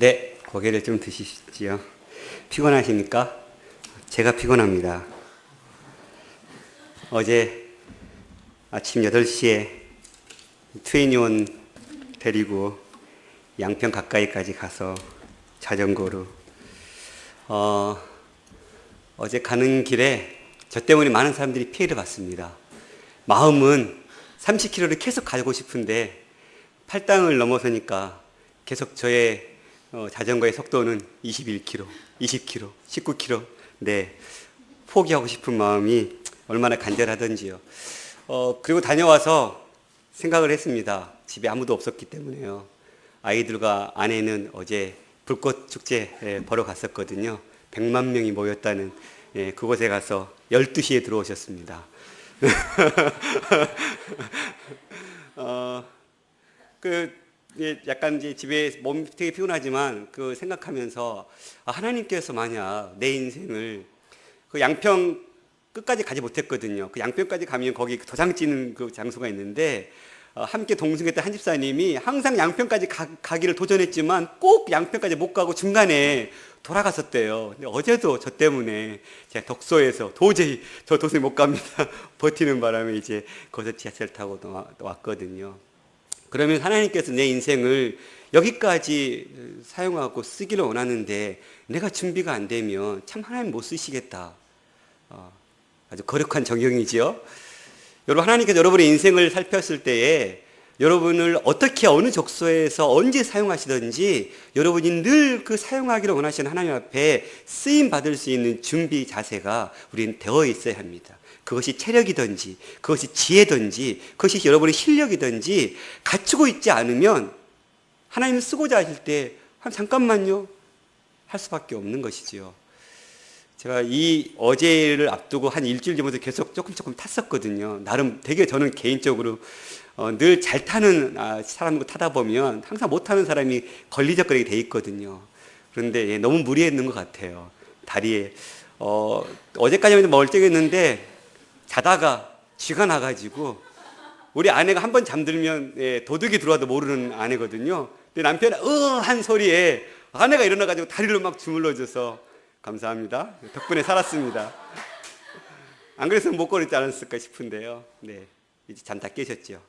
네, 고개를 좀 드시지요. 피곤하십니까? 제가 피곤합니다. 어제 아침 8시에 트웬티원 데리고 양평 가까이까지 가서 자전거로 어제 가는 길에 저 때문에 많은 사람들이 피해를 봤습니다. 마음은 30km를 계속 가고 싶은데 팔당을 넘어서니까 계속 저의 자전거의 속도는 21km, 20km, 19km. 네, 포기하고 싶은 마음이 얼마나 간절하던지요. 그리고 다녀와서 생각을 했습니다. 집에 아무도 없었기 때문에요. 아이들과 아내는 어제 불꽃 축제 보러 갔었거든요. 100만 명이 모였다는 그곳에 가서 12시에 들어오셨습니다. 약간 이제 집에 몸이 되게 피곤하지만 그 생각하면서 하나님께서 만약 내 인생을 그 양평 끝까지 가지 못했거든요. 그 양평까지 가면 거기 도장 찍는 그 장소가 있는데 함께 동승했던 한 집사님이 항상 양평까지 가기를 도전했지만 꼭 양평까지 못 가고 중간에 돌아갔었대요. 근데 어제도 저 때문에 제가 덕소에서 도저히 저 도저히 못 갑니다. 버티는 바람에 이제 거기서 지하철 타고 왔거든요. 그러면 하나님께서 내 인생을 여기까지 사용하고 쓰기를 원하는데 내가 준비가 안 되면 참 하나님 못 쓰시겠다. 아주 거룩한 적용이지요. 여러분, 하나님께서 여러분의 인생을 살폈을 때에 여러분을 어떻게 어느 족소에서 언제 사용하시든지 여러분이 늘 그 사용하기를 원하시는 하나님 앞에 쓰임 받을 수 있는 준비 자세가 우리는 되어 있어야 합니다. 그것이 체력이든지 그것이 지혜든지 그것이 여러분의 실력이든지 갖추고 있지 않으면 하나님을 쓰고자 하실 때 잠깐만요 할 수밖에 없는 것이지요. 제가 이 어제를 앞두고 한 일주일 전부터 계속 조금 탔었거든요. 나름 되게 저는 개인적으로 늘 잘 타는 사람과 타다 보면 항상 못 타는 사람이 걸리적거리게 돼 있거든요. 그런데 너무 무리했는 것 같아요. 다리에 어제까지는 멀쩡했는데 자다가 쥐가 나가지고 우리 아내가 한 번 잠들면 도둑이 들어와도 모르는 아내거든요. 근데 남편이 한 소리에 아내가 일어나가지고 다리를 막 주물러줘서 감사합니다. 덕분에 살았습니다. 안 그랬으면 못 걸었지 않았을까 싶은데요. 네, 이제 잠 다 깨셨죠.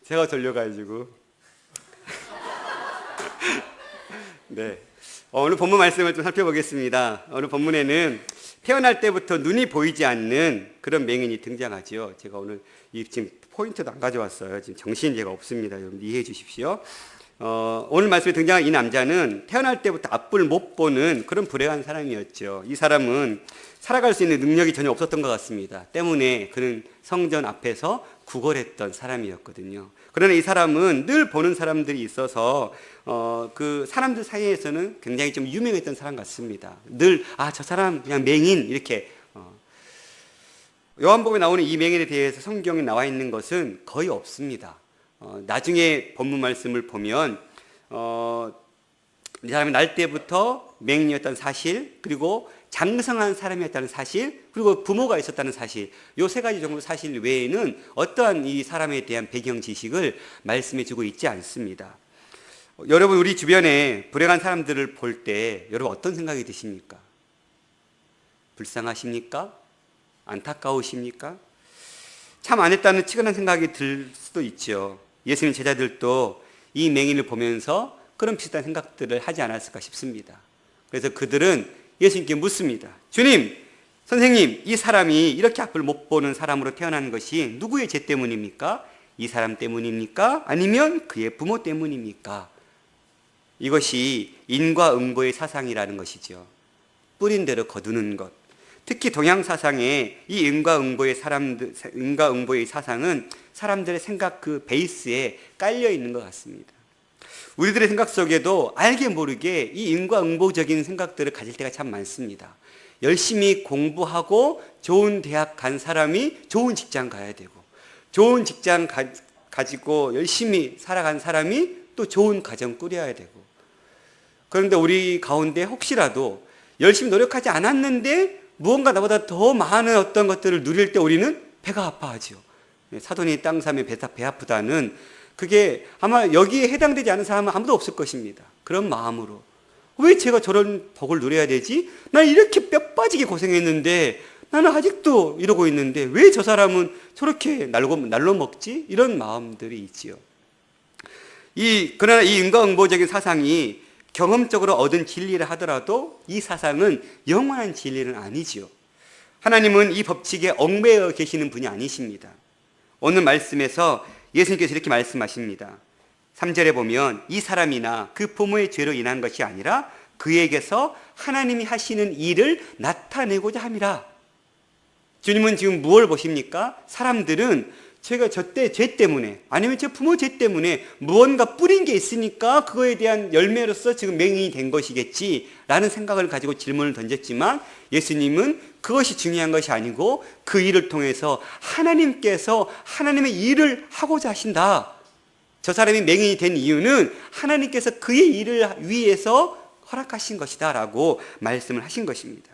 제가 졸려가지고. 네, 오늘 본문 말씀을 좀 살펴보겠습니다. 오늘 본문에는 태어날 때부터 눈이 보이지 않는 그런 맹인이 등장하죠. 제가 오늘 지금 포인트도 안 가져왔어요. 지금 정신이 제가 없습니다. 여러분 이해해 주십시오. 오늘 말씀에 등장한 이 남자는 태어날 때부터 앞을 못 보는 그런 불행한 사람이었죠. 이 사람은 살아갈 수 있는 능력이 전혀 없었던 것 같습니다. 때문에 그는 성전 앞에서 구걸했던 사람이었거든요. 그러나 이 사람은 늘 보는 사람들이 있어서 그 사람들 사이에서는 굉장히 좀 유명했던 사람 같습니다. 늘 저 사람 그냥 맹인 이렇게. 요한복음에 나오는 이 맹인에 대해서 성경에 나와 있는 것은 거의 없습니다. 나중에 본문 말씀을 보면 이 사람이 날 때부터 맹인이었다는 사실, 그리고 장성한 사람이었다는 사실, 그리고 부모가 있었다는 사실, 요 세 가지 정도 사실 외에는 어떠한 이 사람에 대한 배경 지식을 말씀해 주고 있지 않습니다. 여러분, 우리 주변에 불행한 사람들을 볼 때 여러분 어떤 생각이 드십니까? 불쌍하십니까? 안타까우십니까? 참 안 했다는 치근한 생각이 들 수도 있죠. 예수님 제자들도 이 맹인을 보면서 그런 비슷한 생각들을 하지 않았을까 싶습니다. 그래서 그들은 예수님께 묻습니다. 주님, 선생님, 이 사람이 이렇게 앞을 못 보는 사람으로 태어난 것이 누구의 죄 때문입니까? 이 사람 때문입니까? 아니면 그의 부모 때문입니까? 이것이 인과응보의 사상이라는 것이죠. 뿌린 대로 거두는 것. 특히 동양 사상의 이 인과응보의 사상은 사람들의 생각 그 베이스에 깔려 있는 것 같습니다. 우리들의 생각 속에도 알게 모르게 이 인과응보적인 생각들을 가질 때가 참 많습니다. 열심히 공부하고 좋은 대학 간 사람이 좋은 직장 가야 되고, 좋은 직장 가지고 열심히 살아간 사람이 또 좋은 가정 꾸려야 되고, 그런데 우리 가운데 혹시라도 열심히 노력하지 않았는데 무언가 나보다 더 많은 어떤 것들을 누릴 때 우리는 배가 아파하죠. 사돈이 땅 사면 배 아프다는, 그게 아마 여기에 해당되지 않은 사람은 아무도 없을 것입니다. 그런 마음으로 왜 제가 저런 복을 누려야 되지? 난 이렇게 뼈 빠지게 고생했는데 나는 아직도 이러고 있는데 왜 저 사람은 저렇게 날로 먹지? 이런 마음들이 있지요. 그러나 이 인과응보적인 사상이 경험적으로 얻은 진리를 하더라도 이 사상은 영원한 진리는 아니지요. 하나님은 이 법칙에 얽매여 계시는 분이 아니십니다. 오늘 말씀에서 예수님께서 이렇게 말씀하십니다. 3절에 보면 이 사람이나 그 부모의 죄로 인한 것이 아니라 그에게서 하나님이 하시는 일을 나타내고자 함이라. 주님은 지금 무엇을 보십니까? 사람들은 제가 저때 죄 때문에 아니면 제 부모 죄 때문에 무언가 뿌린 게 있으니까 그거에 대한 열매로서 지금 맹인이 된 것이겠지 라는 생각을 가지고 질문을 던졌지만 예수님은 그것이 중요한 것이 아니고 그 일을 통해서 하나님께서 하나님의 일을 하고자 하신다. 저 사람이 맹인이 된 이유는 하나님께서 그의 일을 위해서 허락하신 것이다 라고 말씀을 하신 것입니다.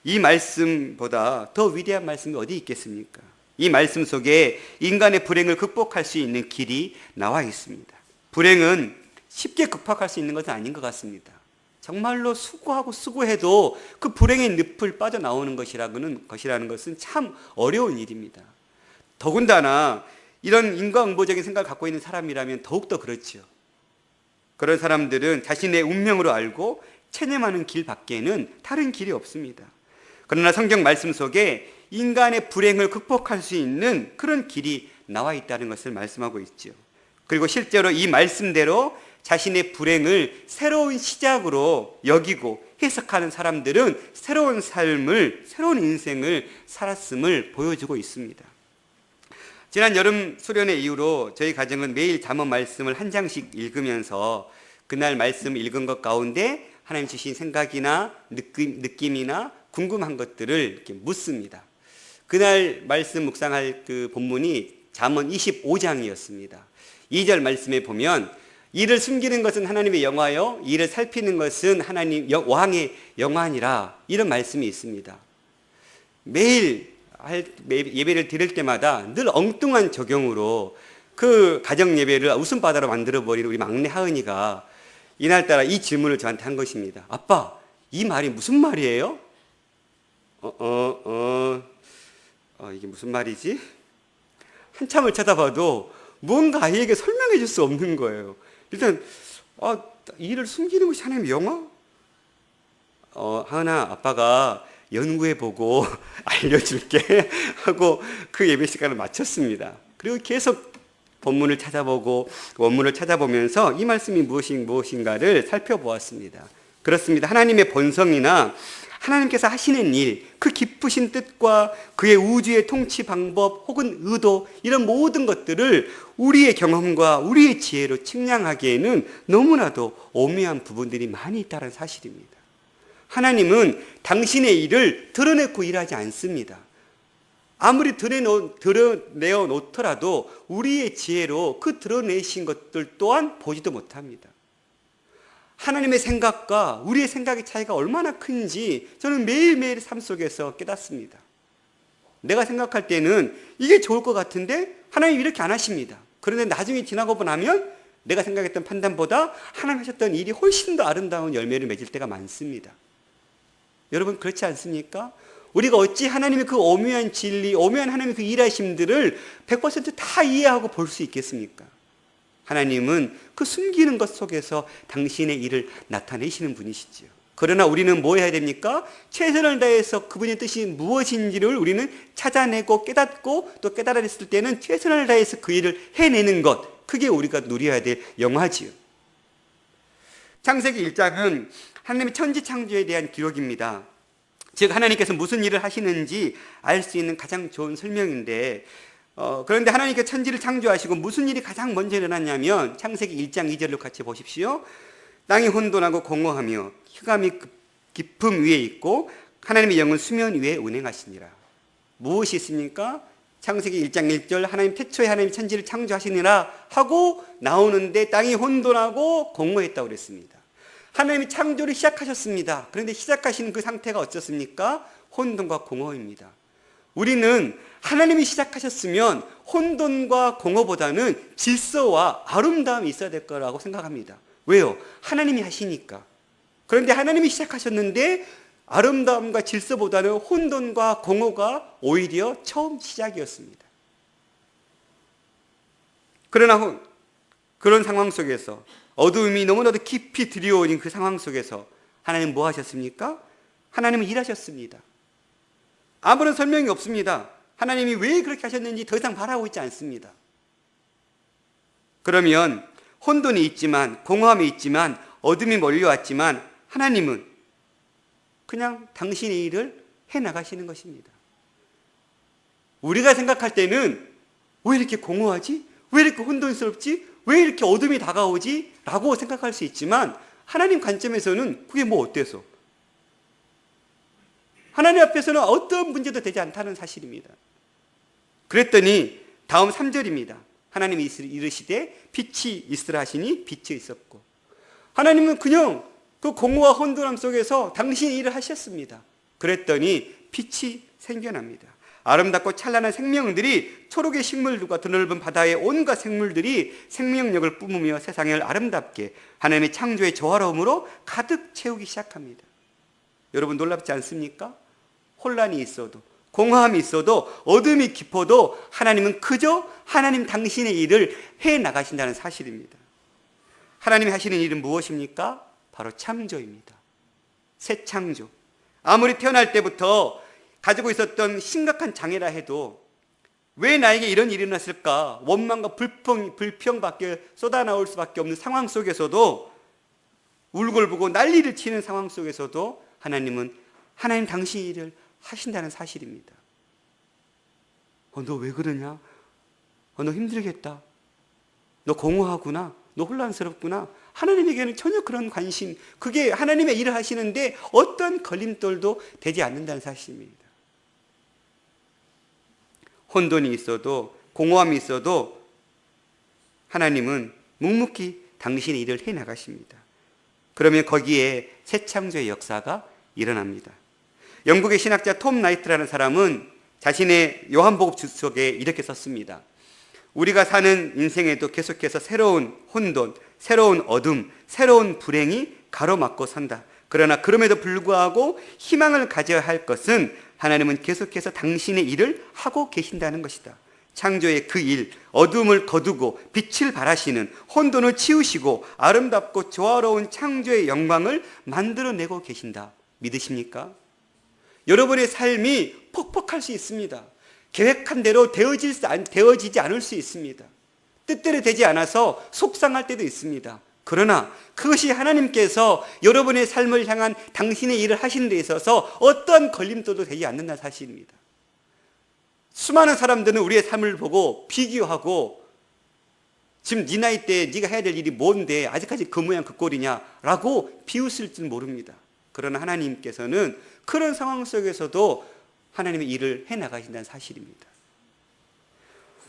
이 말씀보다 더 위대한 말씀이 어디 있겠습니까? 이 말씀 속에 인간의 불행을 극복할 수 있는 길이 나와 있습니다. 불행은 쉽게 극복할 수 있는 것은 아닌 것 같습니다. 정말로 수고하고 수고해도 그 불행의 늪을 빠져나오는 것이라는 것은 참 어려운 일입니다. 더군다나 이런 인과응보적인 생각을 갖고 있는 사람이라면 더욱더 그렇죠. 그런 사람들은 자신의 운명으로 알고 체념하는 길 밖에는 다른 길이 없습니다. 그러나 성경 말씀 속에 인간의 불행을 극복할 수 있는 그런 길이 나와 있다는 것을 말씀하고 있죠. 그리고 실제로 이 말씀대로 자신의 불행을 새로운 시작으로 여기고 해석하는 사람들은 새로운 삶을, 새로운 인생을 살았음을 보여주고 있습니다. 지난 여름 수련회 이후로 저희 가정은 매일 잠언 말씀을 한 장씩 읽으면서 그날 말씀 읽은 것 가운데 하나님 주신 생각이나 느낌이나 궁금한 것들을 이렇게 묻습니다. 그날 말씀 묵상할 그 본문이 잠언 25장이었습니다. 2절 말씀에 보면 이를 숨기는 것은 하나님의 영화요 이를 살피는 것은 하나님 왕의 영화니라 이런 말씀이 있습니다. 매일 예배를 드릴 때마다 늘 엉뚱한 적용으로 그 가정 예배를 웃음바다로 만들어버리는 우리 막내 하은이가 이날따라 이 질문을 저한테 한 것입니다. 아빠, 이 말이 무슨 말이에요? 이게 무슨 말이지? 한참을 쳐다봐도 뭔가 아이에게 설명해 줄 수 없는 거예요. 일단 일을 숨기는 것이 하나님의 영화? 하은아, 아빠가 연구해보고 알려줄게 하고 그 예배 시간을 마쳤습니다. 그리고 계속 본문을 찾아보고 원문을 찾아보면서 이 말씀이 무엇인가를 살펴보았습니다. 그렇습니다. 하나님의 본성이나 하나님께서 하시는 일, 그 깊으신 뜻과 그의 우주의 통치 방법 혹은 의도 이런 모든 것들을 우리의 경험과 우리의 지혜로 측량하기에는 너무나도 오묘한 부분들이 많이 있다는 사실입니다. 하나님은 당신의 일을 드러내고 일하지 않습니다. 아무리 드러내어 놓더라도 우리의 지혜로 그 드러내신 것들 또한 보지도 못합니다. 하나님의 생각과 우리의 생각의 차이가 얼마나 큰지 저는 매일매일 삶 속에서 깨닫습니다. 내가 생각할 때는 이게 좋을 것 같은데 하나님이 이렇게 안 하십니다. 그런데 나중에 지나고 나면 내가 생각했던 판단보다 하나님 하셨던 일이 훨씬 더 아름다운 열매를 맺을 때가 많습니다. 여러분 그렇지 않습니까? 우리가 어찌 하나님의 그 오묘한 진리, 오묘한 하나님의 그 일하심들을 100% 이해하고 볼 수 있겠습니까? 하나님은 그 숨기는 것 속에서 당신의 일을 나타내시는 분이시지요. 그러나 우리는 뭐 해야 됩니까? 최선을 다해서 그분의 뜻이 무엇인지를 우리는 찾아내고 깨닫고 또 깨달았을 때는 최선을 다해서 그 일을 해내는 것, 그게 우리가 누려야 될 영화지요. 창세기 1장은 하나님의 천지 창조에 대한 기록입니다. 즉 하나님께서 무슨 일을 하시는지 알 수 있는 가장 좋은 설명인데 그런데 하나님께서 천지를 창조하시고 무슨 일이 가장 먼저 일어났냐면 창세기 1장 2절로 같이 보십시오. 땅이 혼돈하고 공허하며 흑암이 깊음 위에 있고 하나님의 영은 수면 위에 운행하시니라. 무엇이 있습니까? 창세기 1장 1절 하나님 태초에 하나님이 천지를 창조하시니라 하고 나오는데 땅이 혼돈하고 공허했다고 그랬습니다. 하나님이 창조를 시작하셨습니다. 그런데 시작하시는 그 상태가 어떻습니까? 혼돈과 공허입니다. 우리는 하나님이 시작하셨으면 혼돈과 공허보다는 질서와 아름다움이 있어야 될 거라고 생각합니다. 왜요? 하나님이 하시니까. 그런데 하나님이 시작하셨는데 아름다움과 질서보다는 혼돈과 공허가 오히려 처음 시작이었습니다. 그러나 그런 상황 속에서 어두움이 너무나도 깊이 들여오는 그 상황 속에서 하나님 뭐 하셨습니까? 하나님은 일하셨습니다. 아무런 설명이 없습니다. 하나님이 왜 그렇게 하셨는지 더 이상 바라고 있지 않습니다. 그러면 혼돈이 있지만, 공허함이 있지만, 어둠이 몰려왔지만 하나님은 그냥 당신의 일을 해나가시는 것입니다. 우리가 생각할 때는 왜 이렇게 공허하지? 왜 이렇게 혼돈스럽지? 왜 이렇게 어둠이 다가오지? 라고 생각할 수 있지만 하나님 관점에서는 그게 뭐 어때서? 하나님 앞에서는 어떤 문제도 되지 않다는 사실입니다. 그랬더니 다음 3절입니다. 하나님이 이르시되 빛이 있으라 하시니 빛이 있었고, 하나님은 그냥 그 공허와 혼돈함 속에서 당신의 일을 하셨습니다. 그랬더니 빛이 생겨납니다. 아름답고 찬란한 생명들이, 초록의 식물들과 드넓은 바다의 온갖 생물들이 생명력을 뿜으며 세상을 아름답게 하나님의 창조의 조화로움으로 가득 채우기 시작합니다. 여러분 놀랍지 않습니까? 혼란이 있어도, 공허함이 있어도, 어둠이 깊어도 하나님은 그저 하나님 당신의 일을 해나가신다는 사실입니다. 하나님이 하시는 일은 무엇입니까? 바로 창조입니다. 새 창조. 아무리 태어날 때부터 가지고 있었던 심각한 장애라 해도 왜 나에게 이런 일이 일어났을까? 원망과 불평밖에 쏟아나올 수밖에 없는 상황 속에서도, 울골보고 난리를 치는 상황 속에서도 하나님은 하나님 당신의 일을 하신다는 사실입니다. 너 왜 그러냐? 너 힘들겠다. 너 공허하구나. 너 혼란스럽구나. 하나님에게는 전혀 그런 관심, 그게 하나님의 일을 하시는데 어떤 걸림돌도 되지 않는다는 사실입니다. 혼돈이 있어도, 공허함이 있어도 하나님은 묵묵히 당신의 일을 해나가십니다. 그러면 거기에 새 창조의 역사가 일어납니다. 영국의 신학자 톰 나이트라는 사람은 자신의 요한복음 주석에 이렇게 썼습니다. 우리가 사는 인생에도 계속해서 새로운 혼돈, 새로운 어둠, 새로운 불행이 가로막고 산다. 그러나 그럼에도 불구하고 희망을 가져야 할 것은 하나님은 계속해서 당신의 일을 하고 계신다는 것이다. 창조의 그 일, 어둠을 거두고 빛을 발하시는, 혼돈을 치우시고 아름답고 조화로운 창조의 영광을 만들어내고 계신다. 믿으십니까? 여러분의 삶이 퍽퍽할 수 있습니다. 계획한 대로 되어지지 않을 수 있습니다. 뜻대로 되지 않아서 속상할 때도 있습니다. 그러나 그것이 하나님께서 여러분의 삶을 향한 당신의 일을 하시는 데 있어서 어떠한 걸림돌도 되지 않는다는 사실입니다. 수많은 사람들은 우리의 삶을 보고 비교하고, 지금 네 나이 때 네가 해야 될 일이 뭔데 아직까지 그 모양 그 꼴이냐 라고 비웃을지는 모릅니다. 그러나 하나님께서는 그런 상황 속에서도 하나님의 일을 해나가신다는 사실입니다.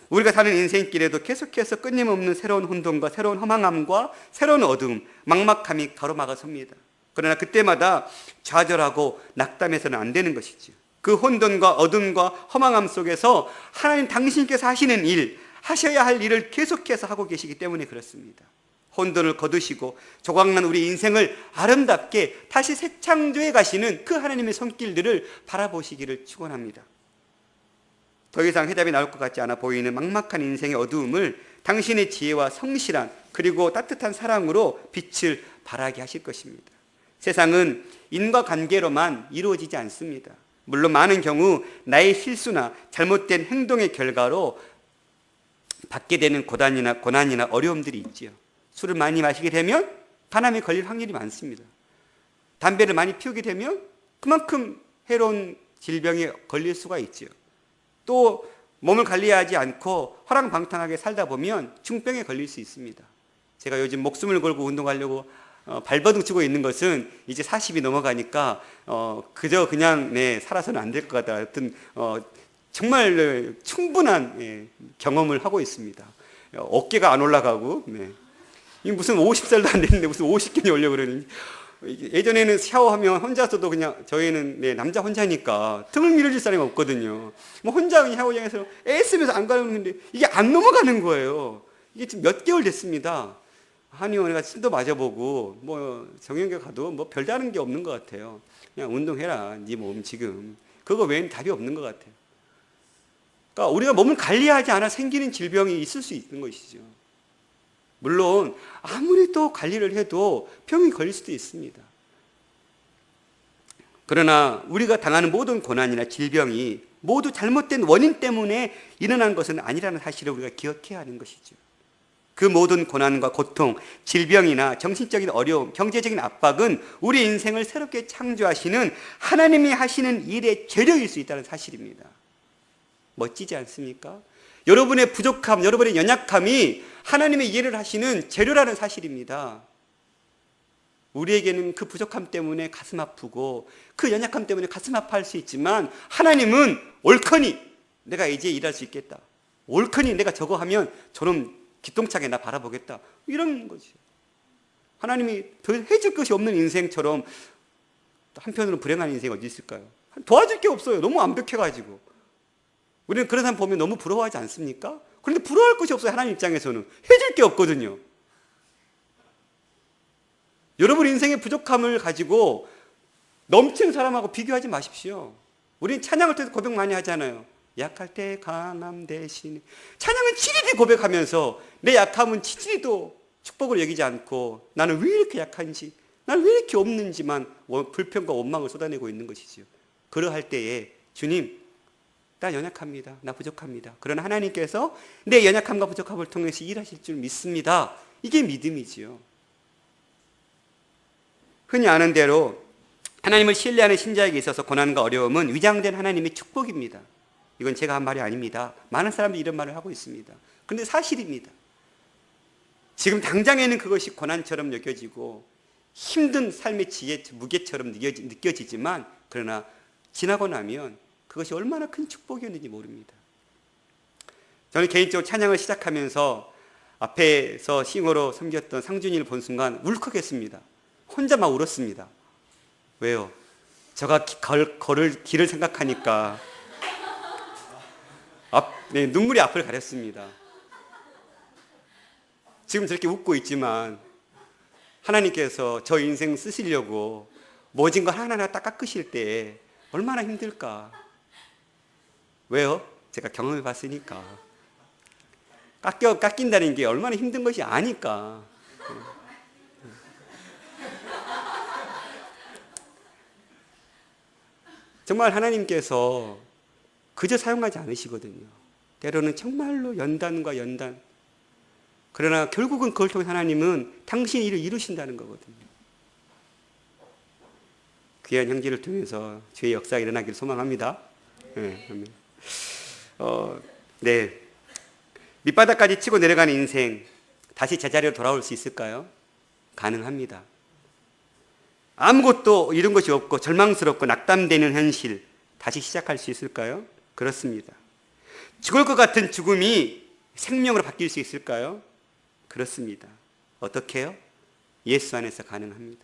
우리가 사는 인생길에도 계속해서 끊임없는 새로운 혼돈과 새로운 허망함과 새로운 어두움, 막막함이 가로막아 섭니다. 그러나 그때마다 좌절하고 낙담해서는 안 되는 것이죠. 그 혼돈과 어둠과 허망함 속에서 하나님 당신께서 하시는 일, 하셔야 할 일을 계속해서 하고 계시기 때문에 그렇습니다. 혼돈을 거두시고 조각난 우리 인생을 아름답게 다시 새 창조해 가시는 그 하나님의 손길들을 바라보시기를 축원합니다. 더 이상 해답이 나올 것 같지 않아 보이는 막막한 인생의 어두움을 당신의 지혜와 성실한 그리고 따뜻한 사랑으로 빛을 발하게 하실 것입니다. 세상은 인과관계로만 이루어지지 않습니다. 물론 많은 경우 나의 실수나 잘못된 행동의 결과로 받게 되는 고난이나 어려움들이 있지요. 술을 많이 마시게 되면 간암에 걸릴 확률이 많습니다. 담배를 많이 피우게 되면 그만큼 해로운 질병에 걸릴 수가 있지요. 또 몸을 관리하지 않고 허랑방탕하게 살다 보면 중병에 걸릴 수 있습니다. 제가 요즘 목숨을 걸고 운동하려고 발버둥 치고 있는 것은 이제 40이 넘어가니까 그저 그냥 살아서는 안 될 것 같다. 하여튼 정말 충분한 경험을 하고 있습니다. 어깨가 안 올라가고, 무슨 50살도 안 됐는데 무슨 50견이 오려고 그러는지 예전에는 샤워하면 혼자서도 그냥 저희는 남자 혼자니까 등을 밀어줄 사람이 없거든요. 뭐 혼자 그냥 샤워장에서 애쓰면서 안 가는데 이게 안 넘어가는 거예요. 이게 지금 몇 개월 됐습니다. 한의원에 침도 맞아보고 뭐 정형외과 가도 뭐 별다른 게 없는 것 같아요. 그냥 운동해라, 네 몸 지금. 그거 외에는 답이 없는 것 같아요. 그러니까 우리가 몸을 관리하지 않아 생기는 질병이 있을 수 있는 것이죠. 물론 아무리 또 관리를 해도 병이 걸릴 수도 있습니다. 그러나 우리가 당하는 모든 고난이나 질병이 모두 잘못된 원인 때문에 일어난 것은 아니라는 사실을 우리가 기억해야 하는 것이죠. 그 모든 고난과 고통, 질병이나 정신적인 어려움, 경제적인 압박은 우리 인생을 새롭게 창조하시는 하나님이 하시는 일의 재료일 수 있다는 사실입니다. 멋지지 않습니까? 여러분의 부족함, 여러분의 연약함이 하나님의 일을 하시는 재료라는 사실입니다. 우리에게는 그 부족함 때문에 가슴 아프고 그 연약함 때문에 가슴 아파할 수 있지만 하나님은 옳거니 내가 이제 일할 수 있겠다. 옳거니 내가 저거 하면 저놈 기똥차게 나 바라보겠다. 이런 거지. 하나님이 더 해줄 것이 없는 인생처럼 한편으로는 불행한 인생이 어디 있을까요? 도와줄 게 없어요. 너무 완벽해가지고. 우리는 그런 사람 보면 너무 부러워하지 않습니까? 그런데 부러워할 것이 없어요. 하나님 입장에서는. 해줄 게 없거든요. 여러분 인생의 부족함을 가지고 넘치는 사람하고 비교하지 마십시오. 우리는 찬양할 때도 고백 많이 하잖아요. 약할 때 강함 대신. 찬양은 치리리 고백하면서 내 약함은 치리리도 축복을 여기지 않고 나는 왜 이렇게 약한지, 나는 왜 이렇게 없는지만 불평과 원망을 쏟아내고 있는 것이죠. 그러할 때에 주님, 나 연약합니다. 나 부족합니다. 그러나 하나님께서 내 연약함과 부족함을 통해서 일하실 줄 믿습니다. 이게 믿음이지요. 흔히 아는 대로 하나님을 신뢰하는 신자에게 있어서 고난과 어려움은 위장된 하나님의 축복입니다. 이건 제가 한 말이 아닙니다. 많은 사람들이 이런 말을 하고 있습니다. 그런데 사실입니다. 지금 당장에는 그것이 고난처럼 느껴지고 힘든 삶의 무게처럼 느껴지지만 그러나 지나고 나면 그것이 얼마나 큰 축복이었는지 모릅니다. 저는 개인적으로 찬양을 시작하면서 앞에서 싱어로 섬겼던 상준이를 본 순간 울컥했습니다. 혼자 막 울었습니다. 왜요? 제가 걸을 길을 생각하니까 눈물이 앞을 가렸습니다. 지금 저렇게 웃고 있지만 하나님께서 저 인생 쓰시려고 모진 걸 하나하나 딱 깎으실 때 얼마나 힘들까. 왜요? 제가 경험해 봤으니까. 깎인다는 게 얼마나 힘든 것이 아니까. 정말 하나님께서 그저 사용하지 않으시거든요. 때로는 정말로 연단과 연단. 그러나 결국은 그걸 통해 하나님은 당신 일을 이루신다는 거거든요. 귀한 형제를 통해서 주의 역사가 일어나기를 소망합니다. 네. 밑바닥까지 치고 내려가는 인생, 다시 제자리로 돌아올 수 있을까요? 가능합니다. 아무것도 이룬 것이 없고 절망스럽고 낙담되는 현실, 다시 시작할 수 있을까요? 그렇습니다. 죽을 것 같은 죽음이 생명으로 바뀔 수 있을까요? 그렇습니다. 어떻게 해요? 예수 안에서 가능합니다.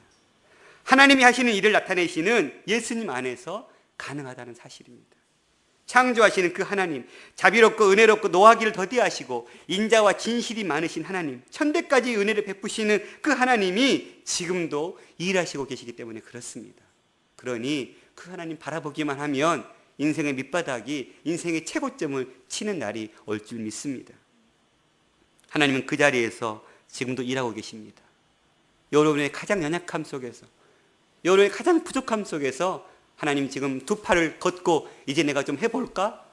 하나님이 하시는 일을 나타내시는 예수님 안에서 가능하다는 사실입니다. 창조하시는 그 하나님, 자비롭고 은혜롭고 노하기를 더디하시고 인자와 진실이 많으신 하나님, 천대까지 은혜를 베푸시는 그 하나님이 지금도 일하시고 계시기 때문에 그렇습니다. 그러니 그 하나님 바라보기만 하면 인생의 밑바닥이 인생의 최고점을 치는 날이 올 줄 믿습니다. 하나님은 그 자리에서 지금도 일하고 계십니다. 여러분의 가장 연약함 속에서, 여러분의 가장 부족함 속에서 하나님 지금 두 팔을 걷고 이제 내가 좀 해볼까?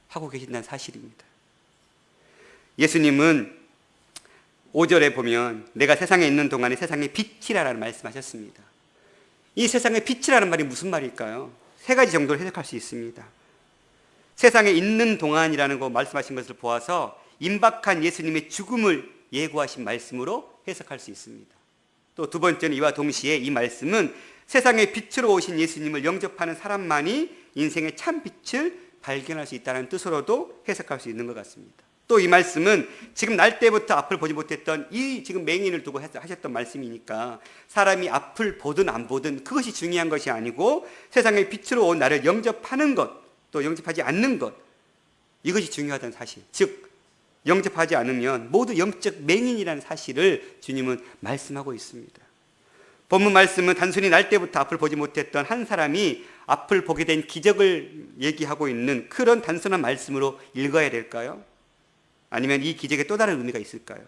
하고 계신다는 사실입니다. 예수님은 5절에 보면 내가 세상에 있는 동안에 세상의 빛이라는 말씀하셨습니다. 이 세상의 빛이라는 말이 무슨 말일까요? 세 가지 정도로 해석할 수 있습니다. 세상에 있는 동안이라는 거 말씀하신 것을 보아서 임박한 예수님의 죽음을 예고하신 말씀으로 해석할 수 있습니다. 또 두 번째는 이와 동시에 이 말씀은 세상의 빛으로 오신 예수님을 영접하는 사람만이 인생의 참 빛을 발견할 수 있다는 뜻으로도 해석할 수 있는 것 같습니다. 또 이 말씀은 지금 날 때부터 앞을 보지 못했던 이 지금 맹인을 두고 하셨던 말씀이니까 사람이 앞을 보든 안 보든 그것이 중요한 것이 아니고 세상의 빛으로 온 나를 영접하는 것, 또 영접하지 않는 것, 이것이 중요하다는 사실. 즉 영접하지 않으면 모두 영적 맹인이라는 사실을 주님은 말씀하고 있습니다. 본문 말씀은 단순히 날 때부터 앞을 보지 못했던 한 사람이 앞을 보게 된 기적을 얘기하고 있는 그런 단순한 말씀으로 읽어야 될까요? 아니면 이 기적에 또 다른 의미가 있을까요?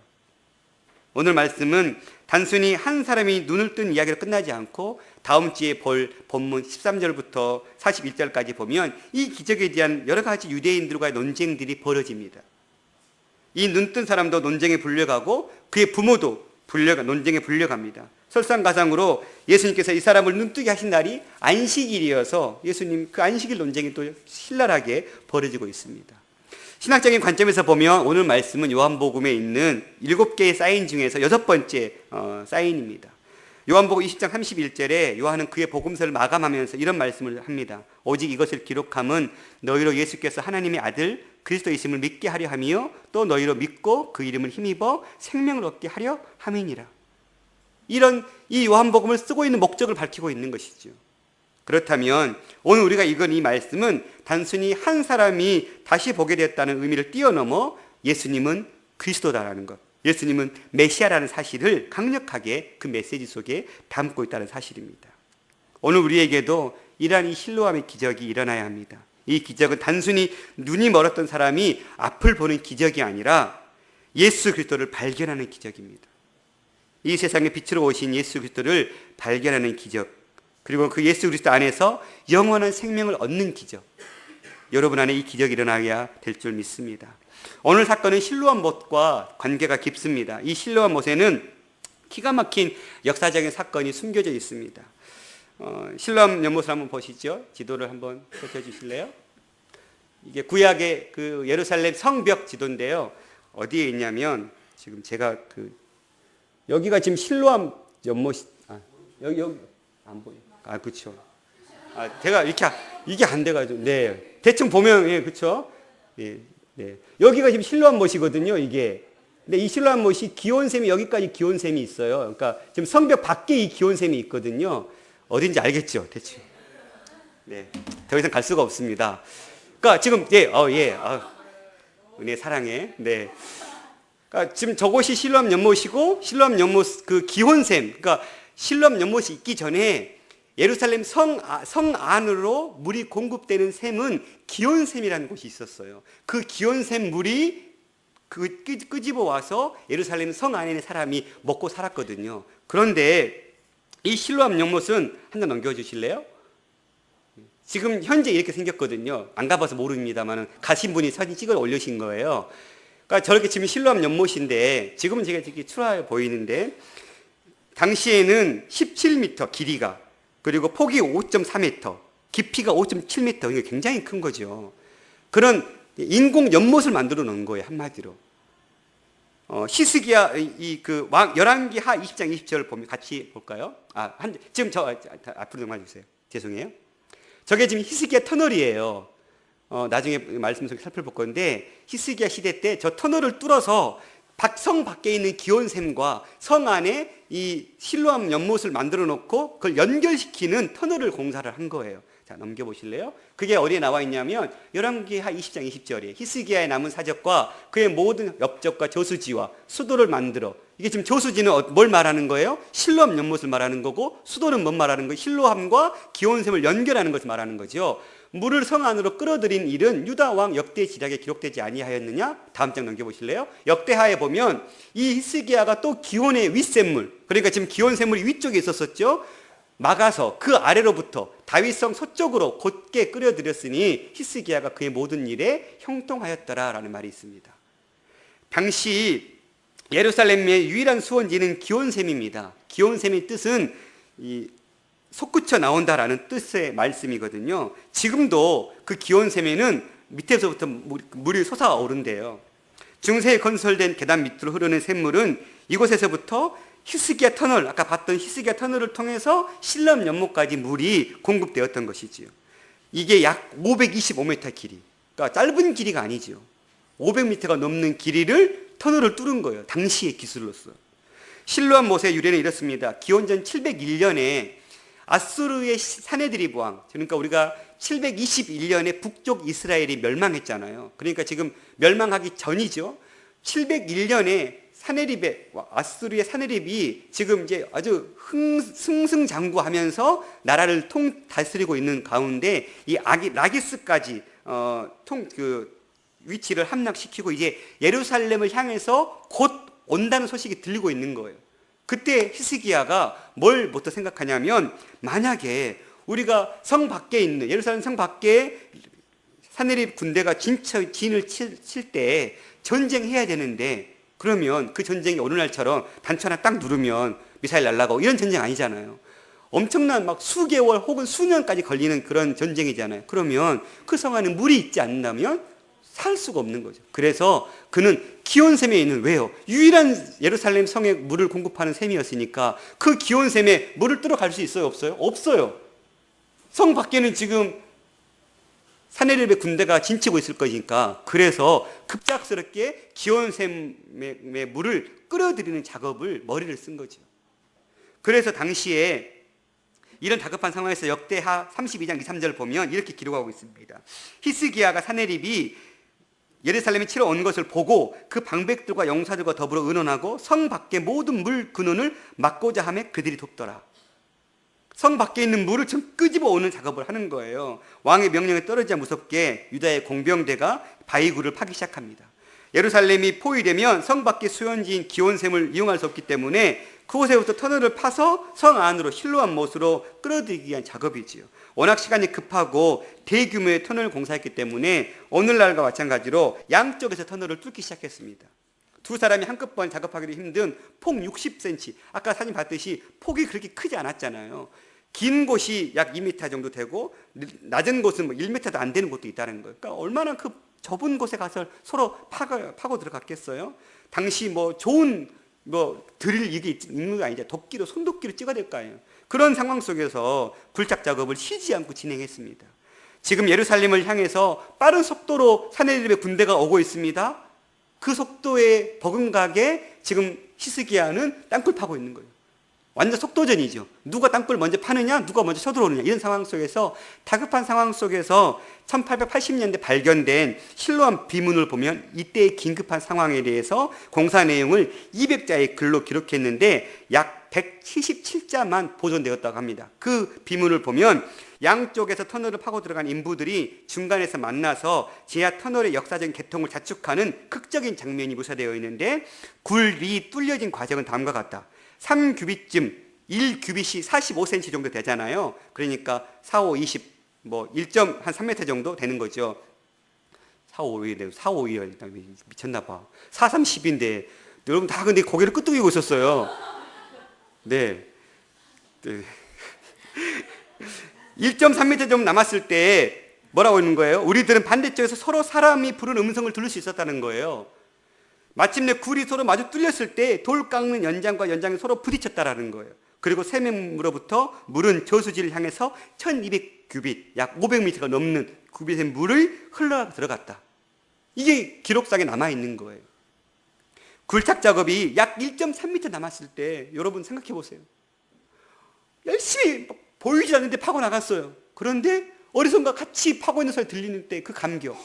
오늘 말씀은 단순히 한 사람이 눈을 뜬 이야기로 끝나지 않고 다음 주에 볼 본문 13절부터 41절까지 보면 이 기적에 대한 여러 가지 유대인들과의 논쟁들이 벌어집니다. 이 눈뜬 사람도 논쟁에 불려가고 그의 부모도 논쟁에 불려갑니다. 설상가상으로 예수님께서 이 사람을 눈뜨게 하신 날이 안식일이어서 예수님 그 안식일 논쟁이 또 신랄하게 벌어지고 있습니다. 신학적인 관점에서 보면 오늘 말씀은 요한복음에 있는 7개의 사인 중에서 6번째 사인입니다. 요한복음 20장 31절에 요한은 그의 복음서를 마감하면서 이런 말씀을 합니다. 오직 이것을 기록함은 너희로 예수께서 하나님의 아들 그리스도이심을 믿게 하려 하며 또 너희로 믿고 그 이름을 힘입어 생명을 얻게 하려 함이니라. 이런 이 요한복음을 쓰고 있는 목적을 밝히고 있는 것이죠. 그렇다면 오늘 우리가 읽은 이 말씀은 단순히 한 사람이 다시 보게 됐다는 의미를 뛰어넘어 예수님은 그리스도다라는 것, 예수님은 메시아라는 사실을 강력하게 그 메시지 속에 담고 있다는 사실입니다. 오늘 우리에게도 이러한 이 실로암의 기적이 일어나야 합니다. 이 기적은 단순히 눈이 멀었던 사람이 앞을 보는 기적이 아니라 예수 그리스도를 발견하는 기적입니다. 이 세상의 빛으로 오신 예수 그리스도를 발견하는 기적, 그리고 그 예수 그리스도 안에서 영원한 생명을 얻는 기적, 여러분 안에 이 기적이 일어나야 될 줄 믿습니다. 오늘 사건은 실로암 못과 관계가 깊습니다. 이 실로암 못에는 기가 막힌 역사적인 사건이 숨겨져 있습니다. 실로암 연못을 한번 보시죠. 지도를 한번 펼쳐주실래요? 이게 구약의 그 예루살렘 성벽 지도인데요. 어디에 있냐면 지금 제가 여기가 지금 실로암 연못이 여기 안 보여. 그렇죠. 제가 이게 안 돼가지고 네 대충 보면 예 그렇죠. 네. 여기가 지금 실로암 못이거든요. 이게. 근데 이 실로암 못이 기온샘이 여기까지 기온샘이 있어요. 그러니까 지금 성벽 밖에 이 기온샘이 있거든요. 어딘지 알겠죠, 대충. 네, 더 이상 갈 수가 없습니다. 그러니까 지금 은혜 사랑해. 네. 그러니까 지금 저곳이 실로암 연못이고 실로암 연못 그 기온샘, 그러니까 실로암 연못이 있기 전에 예루살렘 성 안으로 물이 공급되는 샘은 기온샘이라는 곳이 있었어요. 그 기온샘 물이 끄집어 와서 예루살렘 성 안에 있는 사람이 먹고 살았거든요. 그런데 이 실로암 연못은 한 장 넘겨주실래요? 지금 현재 이렇게 생겼거든요. 안 가봐서 모릅니다만 가신 분이 사진 찍어 올리신 거예요. 그러니까 저렇게 지금 실로암 연못인데 지금은 제가 이렇게 추라해 보이는데 당시에는 17m 길이가, 그리고 폭이 5.4m, 깊이가 5.7m, 이게 굉장히 큰 거죠. 그런 인공 연못을 만들어 놓은 거예요, 한마디로. 히스기야 열왕기 하 20장 20절을 보면 같이 볼까요? 지금 앞으로 넘어가 주세요. 죄송해요. 저게 지금 히스기야 터널이에요. 나중에 말씀 속에 살펴볼 건데 히스기야 시대 때 저 터널을 뚫어서 성 밖에 있는 기온샘과 성 안에 이 실로암 연못을 만들어 놓고 그걸 연결시키는 터널을 공사를 한 거예요. 자, 넘겨보실래요? 그게 어디에 나와 있냐면 열왕기 하 20장 20절에 히스기야의 남은 사적과 그의 모든 엽적과 저수지와 수도를 만들어, 이게 지금 저수지는 뭘 말하는 거예요? 실로암 연못을 말하는 거고, 수도는 뭘 말하는 거예요? 실로암과 기온샘을 연결하는 것을 말하는 거죠. 물을 성 안으로 끌어들인 일은 유다 왕 역대 지략에 기록되지 아니하였느냐? 다음 장 넘겨보실래요? 역대하에 보면 이 히스기야가 또 기온의 윗샘물, 그러니까 지금 기온샘물이 위쪽에 있었었죠. 막아서 그 아래로부터 다윗성 서쪽으로 곧게 끌어들였으니 히스기야가 그의 모든 일에 형통하였더라라는 말이 있습니다. 당시 예루살렘의 유일한 수원지는 기온샘입니다. 기온샘의 뜻은 솟구쳐 나온다라는 뜻의 말씀이거든요. 지금도 그 기온샘에는 밑에서부터 물이 솟아오른대요. 중세에 건설된 계단 밑으로 흐르는 샘물은 이곳에서부터 히스기야 터널, 아까 봤던 히스기야 터널을 통해서 실로암 연못까지 물이 공급되었던 것이지요. 이게 약 525m 길이, 그러니까 짧은 길이가 아니죠. 500m가 넘는 길이를 터널을 뚫은 거예요. 당시의 기술로서. 실로암 못의 유래는 이렇습니다. 기원전 701년에 아수르의 사네드립 왕, 그러니까 우리가 721년에 북쪽 이스라엘이 멸망했잖아요. 그러니까 지금 멸망하기 전이죠. 701년에 아수르의 사네립이 지금 이제 아주 승승장구하면서 나라를 다스리고 있는 가운데 이 라기스까지 위치를 함락시키고 이제 예루살렘을 향해서 곧 온다는 소식이 들리고 있는 거예요. 그때 히스기야가 뭘부터 생각하냐면, 만약에 우리가 성 밖에 있는 예루살렘 성 밖에 사네립 군대가 진을 칠 때 전쟁해야 되는데, 그러면 그 전쟁이 오늘날처럼 단추 하나 딱 누르면 미사일 날아가고 이런 전쟁 아니잖아요. 엄청난 막 수개월 혹은 수년까지 걸리는 그런 전쟁이잖아요. 그러면 그 성 안에 물이 있지 않는다면 살 수가 없는 거죠. 그래서 그는 기온샘에 있는, 왜요? 유일한 예루살렘 성에 물을 공급하는 샘이었으니까 그 기온샘에 물을 뚫어갈 수 있어요? 없어요? 없어요. 성 밖에는 지금 사네립의 군대가 진치고 있을 거니까, 그래서 급작스럽게 기온샘의 물을 끌어들이는 작업을 머리를 쓴 거죠. 그래서 당시에 이런 다급한 상황에서 역대하 32장 2, 3절 보면 이렇게 기록하고 있습니다. 히스기야가 사네립이 예루살렘에 치러 온 것을 보고 그 방백들과 용사들과 더불어 의논하고 성 밖의 모든 물 근원을 막고자 하며 그들이 돕더라. 성 밖에 있는 물을 좀 끄집어 오는 작업을 하는 거예요. 왕의 명령에 떨어지자 무섭게 유다의 공병대가 바위굴을 파기 시작합니다. 예루살렘이 포위되면 성 밖의 수연지인 기온샘을 이용할 수 없기 때문에 그곳에부터 터널을 파서 성 안으로 실로암 못으로 끌어들이기 위한 작업이지요. 워낙 시간이 급하고 대규모의 터널을 공사했기 때문에 오늘날과 마찬가지로 양쪽에서 터널을 뚫기 시작했습니다. 두 사람이 한꺼번에 작업하기도 힘든 폭 60cm, 아까 사진 봤듯이 폭이 그렇게 크지 않았잖아요. 긴 곳이 약 2m 정도 되고 낮은 곳은 뭐 1m도 안 되는 곳도 있다는 거예요. 그러니까 얼마나 그 좁은 곳에 가서 서로 파고 들어갔겠어요. 당시 뭐 좋은 드릴 이게 있는 게 아니죠. 도끼로, 손도끼로 찍어야 될 거 아니에요. 그런 상황 속에서 굴착 작업을 쉬지 않고 진행했습니다. 지금 예루살렘을 향해서 빠른 속도로 사네립의 군대가 오고 있습니다. 그 속도에 버금가게 지금 히스기야는 땅굴 파고 있는 거예요. 완전 속도전이죠. 누가 땅굴 먼저 파느냐, 누가 먼저 쳐들어오느냐, 이런 상황 속에서, 다급한 상황 속에서 1880년대 발견된 실로암 비문을 보면 이때의 긴급한 상황에 대해서 공사 내용을 200자의 글로 기록했는데 약 177자만 보존되었다고 합니다. 그 비문을 보면 양쪽에서 터널을 파고 들어간 인부들이 중간에서 만나서 지하 터널의 역사적인 개통을 자축하는 극적인 장면이 묘사되어 있는데, 굴이 뚫려진 과정은 다음과 같다. 3규빗쯤 1규빗이 45cm 정도 되잖아요. 그러니까 4, 5, 20, 뭐 1.3m 정도 되는 거죠. 4, 5, 2, 4, 5, 2, 미쳤나 봐. 4, 3, 10인데 여러분 다 근데 고개를 끄덕이고 있었어요. 네. 1.3m 정도 남았을 때 뭐라고 하는 거예요? 우리들은 반대쪽에서 서로 사람이 부르는 음성을 들을 수 있었다는 거예요. 마침내 굴이 서로 마주 뚫렸을 때 돌 깎는 연장과 연장이 서로 부딪혔다라는 거예요. 그리고 샘물로부터 물은 저수지를 향해서 1200규빗, 약 500m가 넘는 규빗의 물을 흘러 들어갔다. 이게 기록상에 남아있는 거예요. 굴착 작업이 약 1.3m 남았을 때 여러분 생각해 보세요. 열심히 보이지 않는데 파고 나갔어요. 그런데 어디선가 같이 파고 있는 소리 들리는 때 그 감격.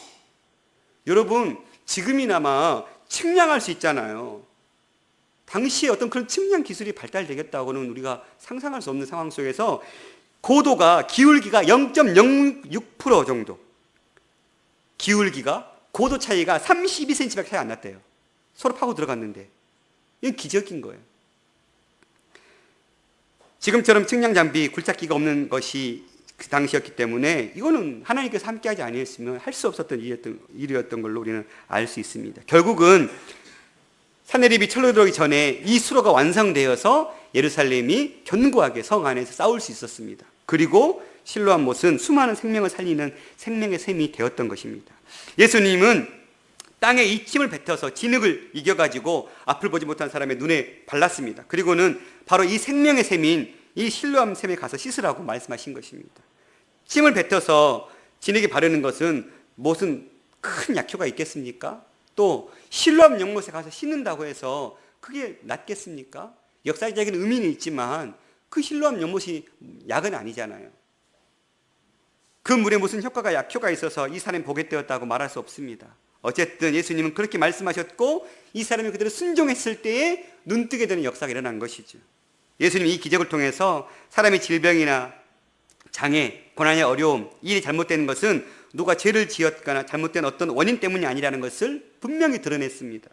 여러분 지금이나마 측량할 수 있잖아요. 당시에 어떤 그런 측량 기술이 발달되겠다고는 우리가 상상할 수 없는 상황 속에서 고도가, 기울기가 0.06% 정도, 기울기가, 고도 차이가 32cm밖에 차이 안 났대요. 서로 파고 들어갔는데. 이건 기적인 거예요. 지금처럼 측량 장비, 굴착기가 없는 것이 그 당시였기 때문에 이거는 하나님께서 함께하지 아니했으면 할 수 없었던 일이었던 걸로 우리는 알 수 있습니다. 결국은 사네립이 철로 들어오기 전에 이 수로가 완성되어서 예루살렘이 견고하게 성 안에서 싸울 수 있었습니다. 그리고 실로암 못은 수많은 생명을 살리는 생명의 샘이 되었던 것입니다. 예수님은 땅에 이 침을 뱉어서 진흙을 이겨가지고 앞을 보지 못한 사람의 눈에 발랐습니다. 그리고는 바로 이 생명의 샘인 이 실로암 샘에 가서 씻으라고 말씀하신 것입니다. 침을 뱉어서 진흙에 바르는 것은 무슨 큰 약효가 있겠습니까? 또 실로암 연못에 가서 씻는다고 해서 그게 낫겠습니까? 역사적인 의미는 있지만 그 실로암 연못이 약은 아니잖아요. 그 물에 무슨 약효가 있어서 이 사람이 보게 되었다고 말할 수 없습니다. 어쨌든 예수님은 그렇게 말씀하셨고 이 사람이 그대로 순종했을 때에 눈뜨게 되는 역사가 일어난 것이죠. 예수님이 이 기적을 통해서 사람의 질병이나 장애, 고난의 어려움, 일이 잘못되는 것은 누가 죄를 지었거나 잘못된 어떤 원인 때문이 아니라는 것을 분명히 드러냈습니다.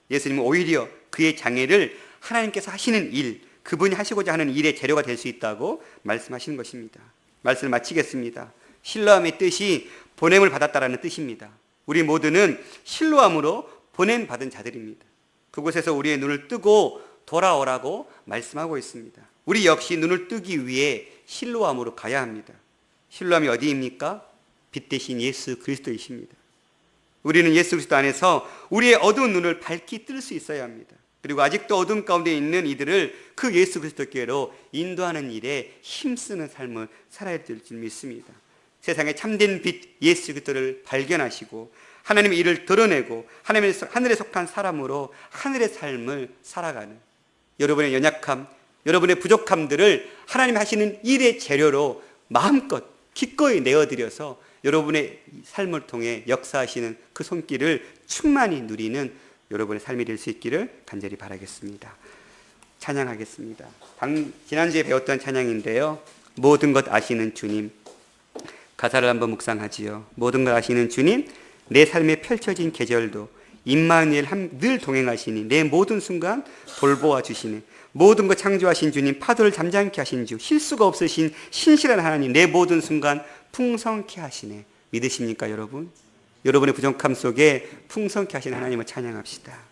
예수님은 오히려 그의 장애를 하나님께서 하시는 일, 그분이 하시고자 하는 일의 재료가 될 수 있다고 말씀하시는 것입니다. 말씀을 마치겠습니다. 실로암의 뜻이 보냄을 받았다라는 뜻입니다. 우리 모두는 실로암으로 보냄받은 자들입니다. 그곳에서 우리의 눈을 뜨고 돌아오라고 말씀하고 있습니다. 우리 역시 눈을 뜨기 위해 실로암으로 가야 합니다. 실로암이 어디입니까? 빛 대신 예수 그리스도이십니다. 우리는 예수 그리스도 안에서 우리의 어두운 눈을 밝히 뜰 수 있어야 합니다. 그리고 아직도 어둠 가운데 있는 이들을 그 예수 그리스도께로 인도하는 일에 힘쓰는 삶을 살아야 될 줄 믿습니다. 세상의 참된 빛 예수 그리스도를 발견하시고 하나님의 일을 드러내고 하늘에 속한 사람으로 하늘의 삶을 살아가는 여러분의 연약함, 여러분의 부족함들을 하나님이 하시는 일의 재료로 마음껏 기꺼이 내어드려서 여러분의 삶을 통해 역사하시는 그 손길을 충만히 누리는 여러분의 삶이 될 수 있기를 간절히 바라겠습니다. 찬양하겠습니다. 지난주에 배웠던 찬양인데요. 모든 것 아시는 주님. 가사를 한번 묵상하지요. 모든 걸 아시는 주님, 내 삶에 펼쳐진 계절도 임마누엘 늘 동행하시니 내 모든 순간 돌보아 주시네. 모든 것 창조하신 주님, 파도를 잠잠케 하신 주, 실수가 없으신 신실한 하나님, 내 모든 순간 풍성케 하시네. 믿으십니까 여러분? 여러분의 부족함 속에 풍성케 하신 하나님을 찬양합시다.